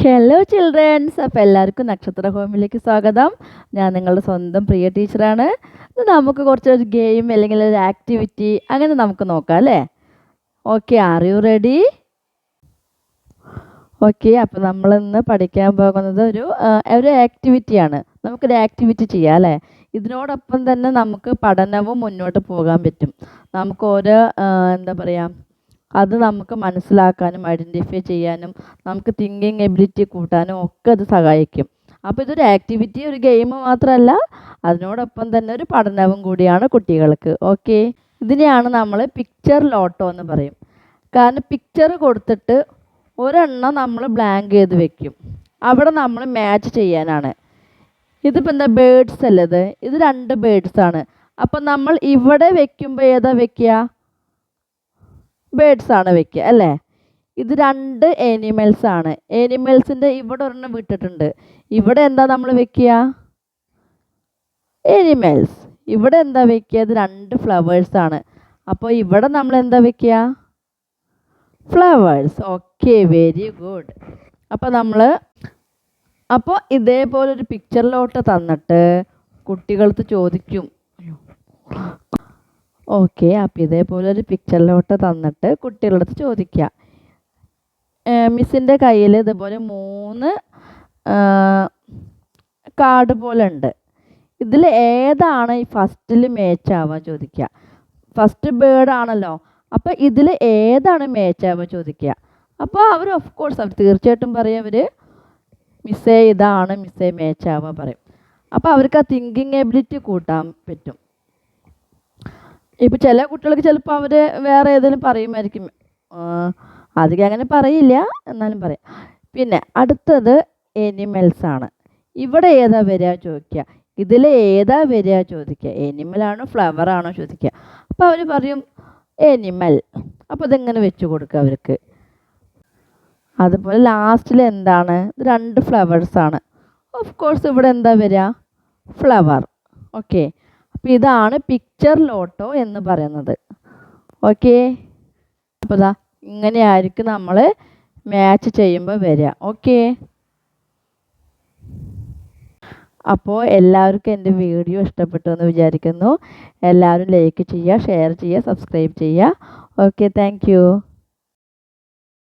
Hello children's, അപ്പോൾ എല്ലാവർക്കും നക്ഷത്ര ഹോമിലേക്ക് സ്വാഗതം. ഞാൻ നിങ്ങളുടെ സ്വന്തം പ്രിയ ടീച്ചറാണ്. ഇത് നമുക്ക് കുറച്ചൊരു ഗെയിം അല്ലെങ്കിൽ ഒരു ആക്ടിവിറ്റി അങ്ങനെ നമുക്ക് നോക്കാം അല്ലേ? Okay, are you ready? Okay, അപ്പോൾ നമ്മളിന്ന് പഠിക്കാൻ പോകുന്നത് ഒരു ആക്ടിവിറ്റിയാണ്. നമുക്കൊരു ആക്ടിവിറ്റി ചെയ്യാം അല്ലേ? ഇതിനോടൊപ്പം തന്നെ നമുക്ക് പഠനവും മുന്നോട്ട് പോകാൻ പറ്റും. നമുക്ക് എന്താ പറയുക, അത് നമുക്ക് മനസ്സിലാക്കാനും ഐഡൻറ്റിഫൈ ചെയ്യാനും നമുക്ക് തിങ്കിങ് എബിലിറ്റി കൂട്ടാനും ഒക്കെ അത് സഹായിക്കും. അപ്പോൾ ഇതൊരു ആക്ടിവിറ്റി, ഒരു ഗെയിം മാത്രമല്ല, അതിനോടൊപ്പം തന്നെ ഒരു പഠനവും കൂടിയാണ് കുട്ടികൾക്ക്. ഓക്കെ, ഇതിനെയാണ് നമ്മൾ പിക്ചർ ലോട്ടോ എന്ന് പറയും. കാരണം പിക്ചർ കൊടുത്തിട്ട് ഒരെണ്ണം നമ്മൾ ബ്ലാങ്ക് ചെയ്ത് വെക്കും, അവിടെ നമ്മൾ മാച്ച് ചെയ്യാനാണ്. ഇതിപ്പോൾ എന്താ, ബേഡ്സ് അല്ലത്, ഇത് 2 ബേഡ്സാണ്. അപ്പം നമ്മൾ ഇവിടെ വെക്കുമ്പോൾ ഏതാ വെക്കുക? ബേഡ്സ് ആണ് വെക്കുക അല്ലേ? ഇത് 2 ആനിമൽസ് ആണ്. ആനിമൽസിൻ്റെ ഇവിടെ ഒരെണ്ണം വിട്ടിട്ടുണ്ട്. ഇവിടെ എന്താ നമ്മൾ വെക്കുക? ആനിമൽസ്. ഇവിടെ എന്താ വെക്കുക? ഇത് 2 ഫ്ലവേഴ്സ് ആണ്. അപ്പോൾ ഇവിടെ നമ്മൾ എന്താ വെക്കുക? ഫ്ലവേഴ്സ്. Okay, very good. അപ്പോൾ ഇതേപോലൊരു പിക്ചറിലോട്ട് തന്നിട്ട് കുട്ടികൾക്ക് ചോദിക്കും. ഓക്കെ, അപ്പോൾ ഇതേപോലൊരു പിക്ചറിലോട്ട് തന്നിട്ട് കുട്ടികളുടെ അടുത്ത് ചോദിക്കുക. മിസ്സിൻ്റെ കയ്യിൽ ഇതുപോലെ 3 കാർഡ് പോലെ ഉണ്ട്. ഇതിൽ ഏതാണ് ഈ ഫസ്റ്റിൽ മാച്ച് ആവുക ചോദിക്കുക. ഫസ്റ്റ് ബേർഡ് ആണല്ലോ, അപ്പോൾ ഇതിൽ ഏതാണ് മാച്ച് ആവുക ചോദിക്കുക. അപ്പോൾ അവർ അവർ തീർച്ചയായിട്ടും പറയും, അവർ മിസ്സേ ഇതാണ് മിസ്സേ മാച്ച് ആവുക പറയും. അപ്പോൾ അവർക്ക് ആ തിങ്കിങ് എബിലിറ്റി കൂട്ടാൻ പറ്റും. ഇപ്പോൾ ചില കുട്ടികൾക്ക് ചിലപ്പോൾ അവർ വേറെ ഏതെങ്കിലും പറയുമായിരിക്കും, അധികം അങ്ങനെ പറയില്ല, എന്നാലും പറയാം. പിന്നെ അടുത്തത് ആനിമൽസ് ആണ്. ഇവിടെ ഏതാ വരിക ചോദിക്കുക. ഇതിൽ ഏതാ വരിക ചോദിക്കുക. ആനിമലാണോ ഫ്ലവറാണോ ചോദിക്കുക. അപ്പോൾ അവർ പറയും ആനിമൽ. അപ്പോൾ ഇതിങ്ങനെ വെച്ച് കൊടുക്കുക അവർക്ക്. അതുപോലെ ലാസ്റ്റിൽ എന്താണ്, ഇത് 2 ഫ്ലവേഴ്സാണ്. ഓഫ് കോഴ്സ് ഇവിടെ എന്താ വരിക? ഫ്ലവർ. ഓക്കെ, അപ്പോൾ ഇതാണ് പിക്ചർ ലോട്ടോ എന്ന് പറയുന്നത്. ഓക്കെ, അപ്പോൾ ഇതാ ഇങ്ങനെയായിരിക്കും നമ്മൾ മാച്ച് ചെയ്യുമ്പോൾ വരിക. ഓക്കെ, അപ്പോൾ എല്ലാവർക്കും എൻ്റെ വീഡിയോ ഇഷ്ടപ്പെട്ടു എന്ന് വിചാരിക്കുന്നു. എല്ലാവരും ലൈക്ക് ചെയ്യുക, ഷെയർ ചെയ്യുക, സബ്സ്ക്രൈബ് ചെയ്യുക. Okay, thank you.